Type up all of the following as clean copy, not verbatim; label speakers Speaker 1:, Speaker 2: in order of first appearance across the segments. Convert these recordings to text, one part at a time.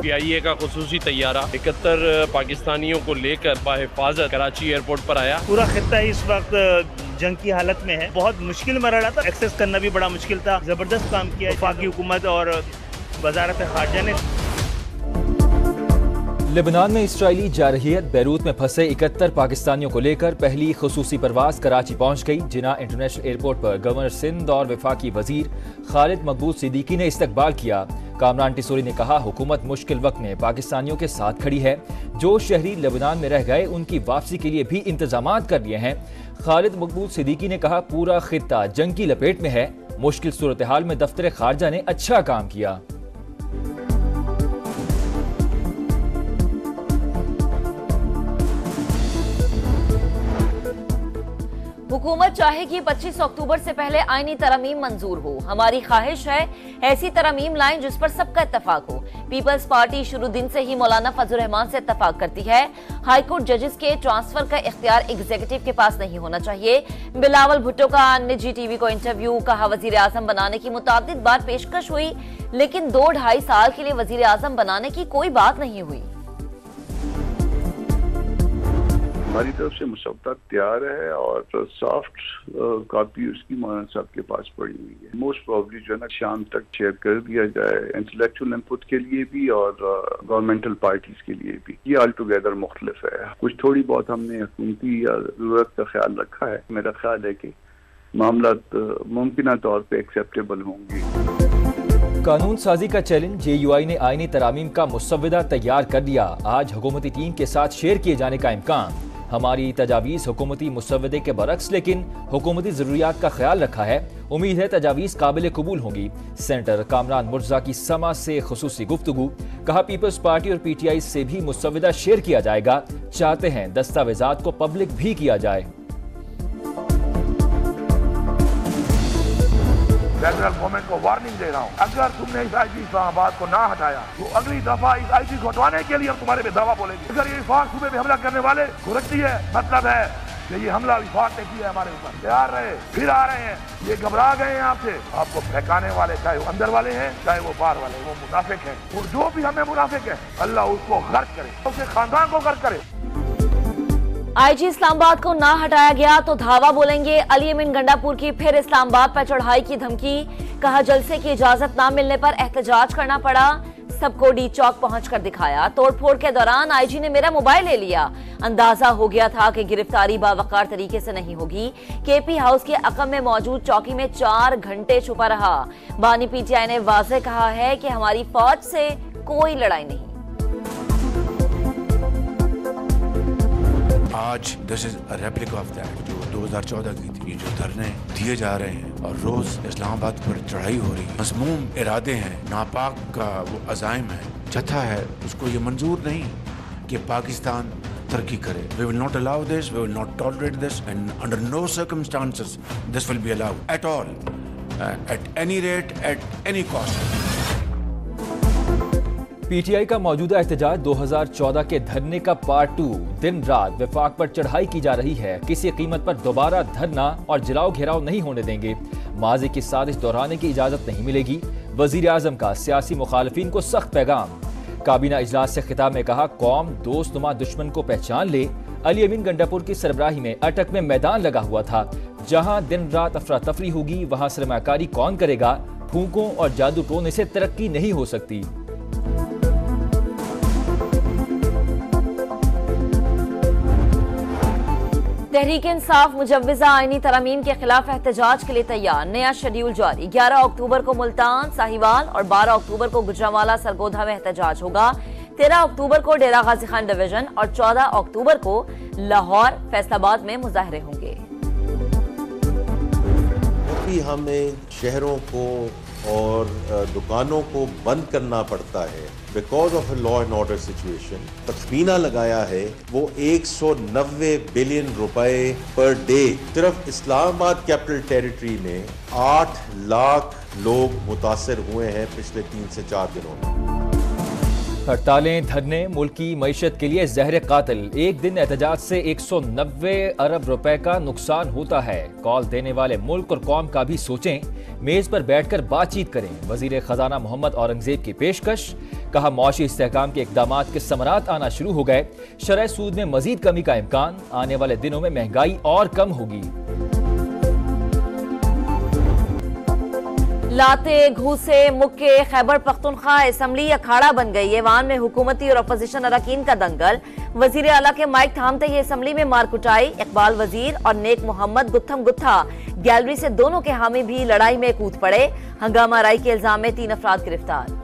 Speaker 1: PIA का खुसूसी तैयारा 71 पाकिस्तानियों को लेकर बाहिफाजत कराची एयरपोर्ट पर आया।
Speaker 2: पूरा खित्ता इस वक्त जंग की हालत में है, बहुत मुश्किल मरहला था, एक्सेस करना भी बड़ा मुश्किल था। जबरदस्त काम किया वफाकी हुकूमत और वजारत खारजा ने।
Speaker 3: लेबनान में इसराइली जारहियत बैरूत में फंसे 71 पाकिस्तानियों को लेकर पहली खुसूसी परवाज कराची पहुंच गई। जिना इंटरनेशनल एयरपोर्ट पर गवर्नर सिंध और वफाकी वजीर खालिद मकबूल सिद्दीकी ने इस्तकबाल किया। कामरान टिसोरी ने कहा, हुकूमत मुश्किल वक्त में पाकिस्तानियों के साथ खड़ी है। जो शहरी लेबनान में रह गए उनकी वापसी के लिए भी इंतजामात कर लिए हैं। खालिद मकबूल सिद्दीकी ने कहा, पूरा खित्ता जंग की लपेट में है। मुश्किल सूरत हाल में दफ्तर खारजा ने अच्छा काम किया।
Speaker 4: हुकूमत चाहे कि 25 अक्टूबर से पहले आईनी तरमीम मंजूर हो। हमारी ख्वाहिश है ऐसी तरमीम लाएं जिस पर सबका इत्तफाक हो। पीपल्स पार्टी शुरू दिन से ही मौलाना फजल रहमान से इत्तफाक करती है। हाई कोर्ट जजेस के ट्रांसफर का इख्तियार एग्जीक्यूटिव के पास नहीं होना चाहिए। बिलावल भुट्टो का निजी टीवी को इंटरव्यू। कहा, वजीर आजम बनाने की मुताद्दिद बार पेशकश हुई, लेकिन 2-2.5 साल के लिए वजीर आजम बनाने की कोई बात नहीं हुई।
Speaker 5: हमारी तरफ से मुसव्वदा तैयार है और सॉफ्ट कॉपी उसकी मौलाना साहब के पास पड़ी हुई है। मोस्ट प्रोबेबली जो है ना शाम तक शेयर कर दिया जाए, इंटेलेक्चुअल इनपुट के लिए भी और गवर्नमेंटल पार्टीज के लिए भी। ये ऑल टुगेदर मुख्तलिफ है। कुछ थोड़ी बहुत हमने हुकूमती जरूरत का ख्याल रखा है। मेरा ख्याल है कि मामला मुमकिन तौर पर एक्सेप्टेबल होंगे।
Speaker 3: कानून साजी का चैलेंज। JUI ने आईनी तरामीम का मुसव्वदा तैयार कर दिया। आज हुकूमती टीम के साथ शेयर किए जाने का इम्कान। हमारी तजावीज़ हुकूमती मुसव्वदे के बरक्स, लेकिन हुकूमती ज़रूरियात का ख्याल रखा है। उम्मीद है तजावीज़ काबिल कबूल होंगी। सेनेटर कामरान मुर्जा की समा से खुसूसी गुफ्तगू। कहा, पीपल्स पार्टी और PTI से भी मुसव्वदा शेयर किया जाएगा। चाहते हैं दस्तावेजात को पब्लिक भी किया जाए।
Speaker 6: फेडरल गवर्नमेंट को वार्निंग दे रहा हूँ, अगर तुमने इस IG इस्लामाबाद को ना हटाया तो अगली दफा इस IG को हटवाने के लिए हम तुम्हारे पे दावा बोलेंगे। अगर ये विफाक सूबे पे हमला करने वाले गुरकती है, मतलब है कि ये हमला विफाक ने किया है हमारे ऊपर। तैयार रहे, फिर आ रहे हैं, ये घबरा गए हैं आपसे। आपको फेंकाने वाले चाहे वो अंदर वाले हैं चाहे वो बाहर वाले, वो मुनाफिक हैं। और जो भी हमें मुनाफिक है, अल्लाह उसको गर्क करे, उसके खानदान को गर्क करे।
Speaker 4: IG इस्लामाबाद को ना हटाया गया तो धावा बोलेंगे। अली अमीन गंडापुर की फिर इस्लामाबाद पर चढ़ाई की धमकी। कहा, जलसे की इजाजत ना मिलने पर एहतजाज करना पड़ा। सबको डी चौक पहुंचकर दिखाया। तोड़फोड़ के दौरान IG ने मेरा मोबाइल ले लिया। अंदाजा हो गया था कि गिरफ्तारी बावकार तरीके से नहीं होगी। KP हाउस के अकम में मौजूद चौकी में 4 घंटे छुपा रहा। बानी PTI ने वाज़ेह कहा है कि हमारी फौज से कोई लड़ाई नहीं।
Speaker 7: आज this is a replica of that जो 2014 की थी। ये जो धरने दिए जा रहे हैं और रोज इस्लामाबाद पर चढ़ाई हो रही है, मज़मूम इरादे हैं, नापाक का वो अज़ाइम है, जथा है, उसको ये मंजूर नहीं कि पाकिस्तान तरक्की करे। We will not allow this, we will not tolerate this, and under no circumstances this will be allowed at all, at any rate, at any cost.
Speaker 3: PTI का मौजूदा एहतजाज 2014 के धरने का पार्ट 2। दिन रात वफाक पर चढ़ाई की जा रही है। किसी कीमत पर दोबारा धरना और जलाओ घेराव नहीं होने देंगे। माजी की साजिश दोहराने की इजाजत नहीं मिलेगी। वजीर आजम का सियासी मुखालिफिन को सख्त पैगाम। काबीना इजलास से खिताब में कहा, कौम दोस्तनुमा दुश्मन को पहचान ले। अली अमीन गंडापुर की सरबराही में अटक में मैदान लगा हुआ था। जहां दिन रात अफरा तफरी होगी वहां सरमाकारी कौन करेगा। फूकों और जादू टोने से तरक्की नहीं हो सकती।
Speaker 4: तहरीक इंसाफ मुजव्विजा आईनी तरमीम के खिलाफ एहतजाज के लिए तैयार। नया शेड्यूल जारी। 11 अक्टूबर को मुल्तान, साहिवाल और 12 अक्टूबर को गुजरांवाला सरगोधा में एहतजाज होगा। 13 अक्टूबर को डेरा गाजी खान डिवीजन और 14 अक्टूबर को लाहौर, फैसलाबाद में मुजाहरे होंगे।
Speaker 8: हमें शहरों को और दुकानों को बंद करना पड़ता है because of law and order situation. तखमीना लगाया है वो 190 बिलियन रुपए पर डे। सिर्फ इस्लामाबाद कैपिटल टेरिटरी में 8 लाख लोग मुतासर हुए हैं पिछले 3 से 4 दिनों में।
Speaker 3: हड़तालें, धरने मुल्क की मईशत के लिए जहर कातिल। एक दिन एहतजाज से 190 अरब रुपए का नुकसान होता है। कॉल देने वाले मुल्क और कौम का भी सोचें। मेज पर बैठकर बातचीत करें। वजीर खजाना मोहम्मद औरंगजेब की पेशकश। کہا معاشی استحکام کے اقدامات کے ثمرات آنا شروع ہو گئے، شرح سود میں مزید کمی کا امکان، آنے والے دنوں میں مہنگائی اور کم ہوگی۔
Speaker 4: لاتے گھوسے مکے خیبر پختونخوا اسمبلی اکھاڑا بن گئی، ایوان میں حکومتی اور اپوزیشن اراکین کا دنگل، وزیر اعلیٰ کے مائک تھامتے ہی اسمبلی میں مار کٹائی، اقبال وزیر اور نیک محمد گتھم گتھا گیلری سے دونوں کے حامی بھی لڑائی میں کود پڑے، ہنگامہ آرائی کے الزام میں 3 افراد گرفتار۔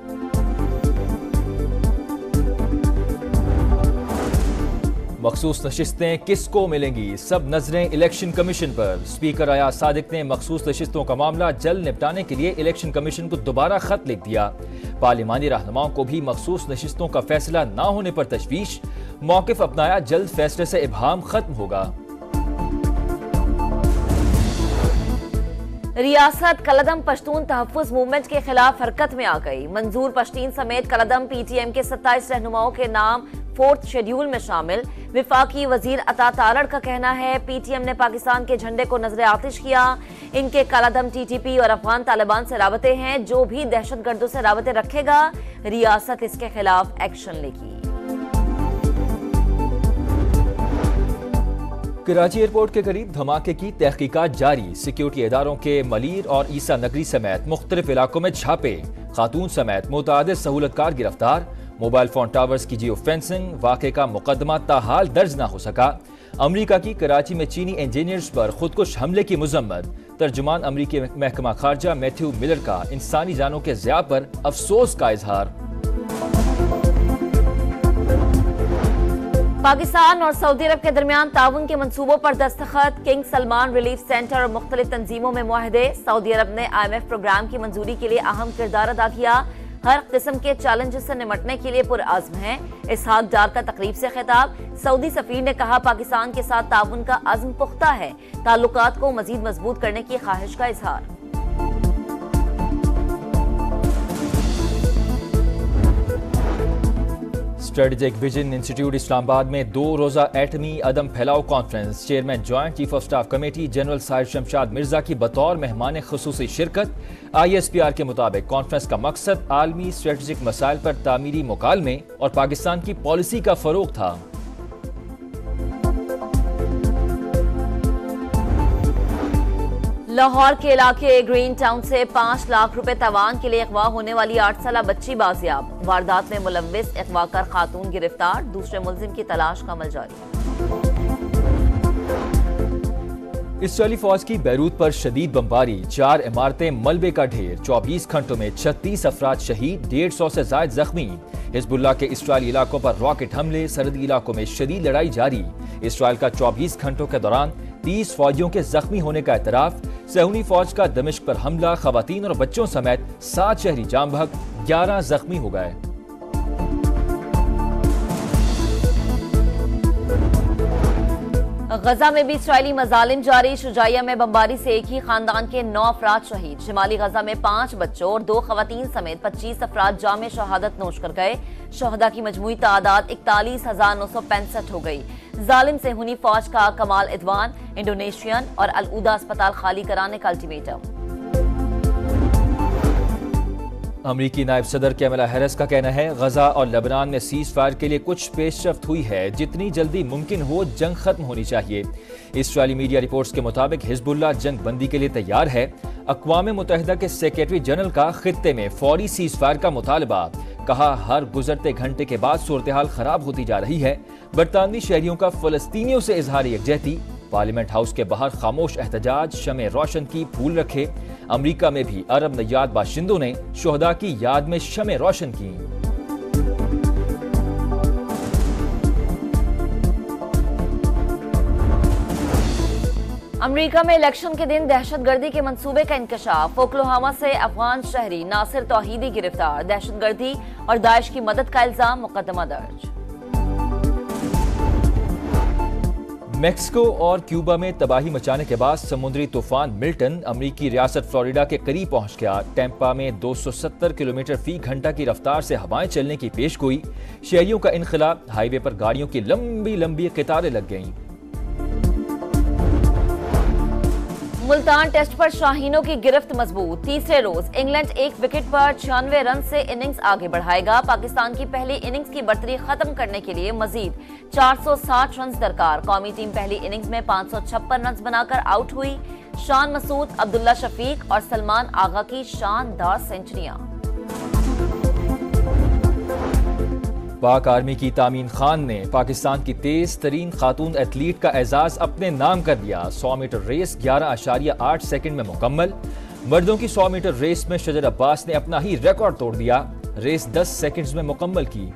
Speaker 3: مخصوص نشستیں کس کو ملیں گی؟ سب نظریں الیکشن کمیشن پر، اسپیکر ایاز صادق نے مخصوص نشستوں کا معاملہ جلد نپٹانے کے لیے الیکشن کمیشن کو دوبارہ خط لکھ دیا۔ پارلیمانی رہنماؤں کو بھی مخصوص نشستوں کا فیصلہ نہ ہونے پر تشویش، موقف اپنایا جلد فیصلے سے ابہام ختم ہوگا۔
Speaker 4: ریاست کلدم پشتون تحفظ موومنٹ کے خلاف حرکت میں آ گئی، منظور پشتین سمیت کلدم پی ٹی ایم کے 27 رہنماؤں کے نام 4تھ شیڈیول میں شامل۔ وفاقی وزیر عطا تارڑ کا کہنا ہے پی ٹی ایم نے پاکستان کے جھنڈے کو نظر آتش کیا، ان کے کالعدم ٹی ٹی پی اور افغان طالبان سے رابطے ہیں، جو بھی دہشت گردوں سے رابطے رکھے گا ریاست اس کے خلاف ایکشن لے گی۔
Speaker 3: کراچی ایئرپورٹ کے قریب دھماکے کی تحقیقات جاری، سیکیورٹی اداروں کے ملیر اور عیسیٰ نگری سمیت مختلف علاقوں میں چھاپے، خاتون سمیت متعدد سہولت کار گرفتار، موبائل فون ٹاورز کی جیو فینسنگ، واقعے کا مقدمہ تاحال درج نہ ہو سکا۔ امریکہ کی کراچی میں چینی انجینئرز پر خودکش حملے کی مذمت، ترجمان امریکی محکمہ خارجہ میتھیو ملر کا انسانی جانوں کے ضیاع پر افسوس کا اظہار۔
Speaker 4: پاکستان اور سعودی عرب کے درمیان تعاون کے منصوبوں پر دستخط، کنگ سلمان ریلیف سینٹر اور مختلف تنظیموں میں معاہدے، سعودی عرب نے IMF پروگرام کی منظوری کے لیے اہم کردار ادا کیا، ہر قسم کے چیلنجز سے نمٹنے کے لیے پرعزم ہیں۔ اسحاق ڈار کا تقریب سے خطاب، سعودی سفیر نے کہا پاکستان کے ساتھ تعاون کا عزم پختہ ہے، تعلقات کو مزید مضبوط کرنے کی خواہش کا اظہار۔
Speaker 3: اسٹریٹجک ویژن انسٹیٹیوٹ اسلام آباد میں 2 روزہ ایٹمی عدم پھیلاؤ conference, chairman joint chief of staff committee general سائر شمشاد مرزا کی بطور مہمان خصوصی شرکت۔ ISPR کے مطابق کانفرنس کا مقصد عالمی اسٹریٹجک مسائل پر تعمیری مکالمے اور پاکستان کی پالیسی کا فروغ تھا۔
Speaker 4: لاہور کے علاقے گرین ٹاؤن سے 5 لاکھ روپے تاوان کے لیے اغوا ہونے والی 8 سالہ بچی بازیاب، واردات میں ملوث اغوا کر خاتون گرفتار، دوسرے ملزم کی تلاش کا عمل جاری۔
Speaker 3: اسرائیلی فوج کی بیروت پر شدید بمباری، 4 عمارتیں ملبے کا ڈھیر، 24 گھنٹوں میں 36 افراد شہید، 150 سے زائد زخمی۔ حزب اللہ کے اسرائیلی علاقوں پر راکٹ حملے، سرحدی علاقوں میں شدید لڑائی جاری۔ اسرائیل کا 24 گھنٹوں کے دوران 30 فوجیوں کے زخمی ہونے کا اعتراف، صہیونی فوج کا دمشق پر حملہ، خواتین اور بچوں سمیت 7 شہری جام بحق، 11 زخمی ہو گئے۔
Speaker 4: غزہ میں بھی اسرائیلی مظالم جاری، شجاعیہ میں بمباری سے ایک ہی خاندان کے 9 افراد شہید، شمالی غزہ میں 5 بچوں اور 2 خواتین سمیت 25 افراد جام شہادت نوش کر گئے، شہداء کی مجموعی تعداد 41,965 ہو گئی۔ ظالم صہیونی فوج کا کمال عدوان، انڈونیشین اور العودہ اسپتال خالی کرانے کا الٹیمیٹم۔
Speaker 3: امریکی نائب صدر کیملا ہیرس کا کہنا ہے غزہ اور لبنان میں سیز فائر کے لیے کچھ پیش رفت ہوئی ہے، جتنی جلدی ممکن ہو جنگ ختم ہونی چاہیے۔ اسرائیلی میڈیا رپورٹس کے مطابق حزب اللہ جنگ بندی کے لیے تیار ہے۔ اقوام متحدہ کے سیکریٹری جنرل کا خطے میں فوری سیز فائر کا مطالبہ، کہا ہر گزرتے گھنٹے کے بعد صورتحال خراب ہوتی جا رہی ہے۔ برطانوی شہریوں کا فلسطینیوں سے اظہار یکجہتی، پارلیمنٹ ہاؤس کے باہر خاموش احتجاج، شمع روشن کی پھول رکھے۔ امریکہ میں بھی عرب نژاد باشندوں نے شہداء کی یاد میں شمع روشن کی۔
Speaker 4: امریکہ میں الیکشن کے دن دہشت گردی کے منصوبے کا انکشاف، اوکلاہوما سے افغان شہری ناصر توحیدی گرفتار، دہشت گردی اور داعش کی مدد کا الزام، مقدمہ درج۔
Speaker 3: میکسیکو اور کیوبا میں تباہی مچانے کے بعد سمندری طوفان ملٹن امریکی ریاست فلوریڈا کے قریب پہنچ گیا۔ ٹیمپا میں 270 کلومیٹر فی گھنٹہ کی رفتار سے ہوائیں چلنے کی پیش گوئی، شہریوں کا انخلا، ہائی وے پر گاڑیوں کی لمبی لمبی قطاریں لگ گئیں۔
Speaker 4: मुल्तान टेस्ट पर शाहीनों की गिरफ्त मजबूत। तीसरे रोज इंग्लैंड 1 विकेट पर 96 रन से इनिंग्स आगे बढ़ाएगा। पाकिस्तान की पहली इनिंग्स की बढ़तरी खत्म करने के लिए मजीद 460 रन दरकार। कौमी टीम पहली इनिंग्स में 556 रन बनाकर आउट हुई। शान मसूद, अब्दुल्ला शफीक और सलमान आगा की शानदार सेंचुरियां।
Speaker 3: पाक आर्मी की तामीन खान ने पाकिस्तान की तेज तरीन खातून एथलीट का एजाज अपने नाम कर दिया। 100 मीटर रेस 11.8 सेकंड में मुकम्मल। मर्दों की 100 मीटर रेस में शजर अब्बास ने अपना ही रिकॉर्ड तोड़ दिया। रेस 10 सेकंड्स में मुकम्मल की।